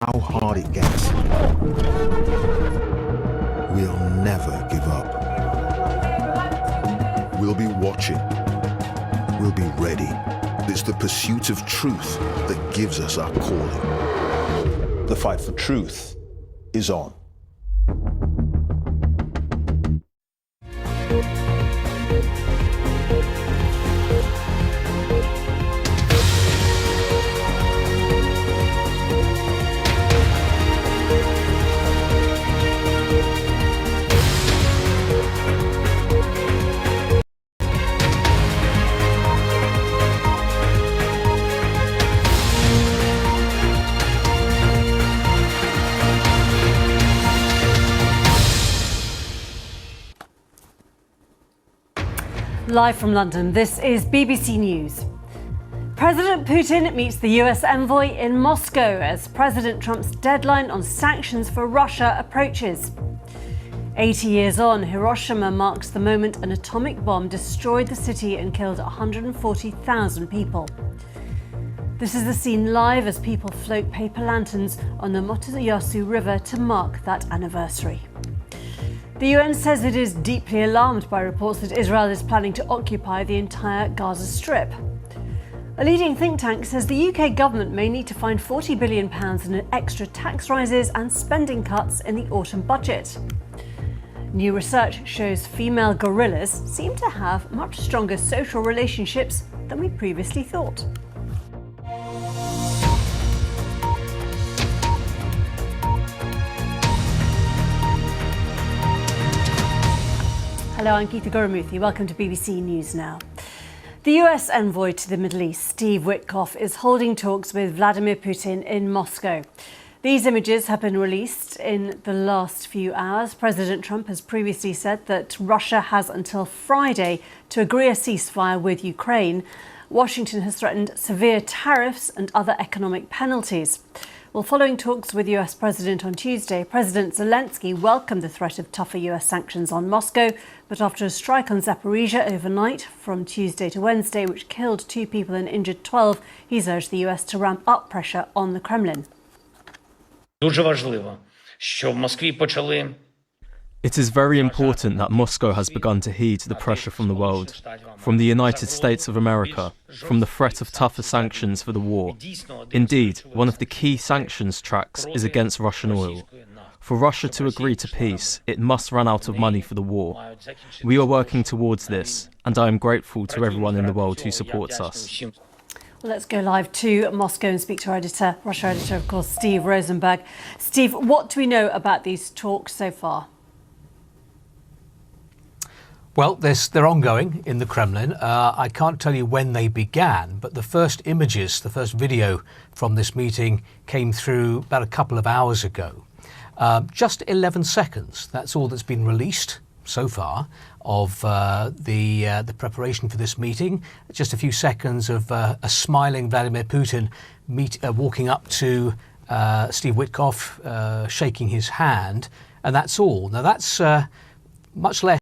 how hard it gets. We'll never give up. We'll be watching. We'll be ready. It's the pursuit of truth that gives us our calling. The fight for truth is on. Live from London, this is BBC News. President Putin meets the US envoy in Moscow as President Trump's deadline on sanctions for Russia approaches. 80 years on, Hiroshima marks the moment an atomic bomb destroyed the city and killed 140,000 people. This is the scene live as people float paper lanterns on the Motoyasu River to mark that anniversary. The UN says it is deeply alarmed by reports that Israel is planning to occupy the entire Gaza Strip. A leading think tank says the UK government may need to find £40 billion in extra tax rises and spending cuts in the autumn budget. New research shows female gorillas seem to have much stronger social relationships than we previously thought. Hello, I'm Geeta Gurumuthy. Welcome to BBC News Now. The US envoy to the Middle East, Steve Witkoff, is holding talks with Vladimir Putin in Moscow. These images have been released in the last few hours. President Trump has previously said that Russia has until Friday to agree a ceasefire with Ukraine. Washington has threatened severe tariffs and other economic penalties. Well, following talks with US President on Tuesday, President Zelensky welcomed the threat of tougher US sanctions on Moscow, but after a strike on Zaporizhia overnight from Tuesday to Wednesday, which killed 2 people and injured 12, he's urged the US to ramp up pressure on the Kremlin. Дуже важливо, що в Москві почали. It is very important that Moscow has begun to heed the pressure from the world, from the United States of America, from the threat of tougher sanctions for the war. Indeed, one of the key sanctions tracks is against Russian oil. For Russia to agree to peace, it must run out of money for the war. We are working towards this, and I am grateful to everyone in the world who supports us. Well, let's go live to Moscow and speak to our editor, Russia editor, of course, Steve Rosenberg. Steve, what do we know about these talks so far? Well, they're ongoing in the Kremlin. I can't tell you when they began, but the first images, the first video from this meeting came through about a couple of hours ago. Just 11 seconds, that's all that's been released so far of the preparation for this meeting. Just a few seconds of a smiling Vladimir Putin walking up to Steve Witkoff, shaking his hand, and that's all. Now that's much less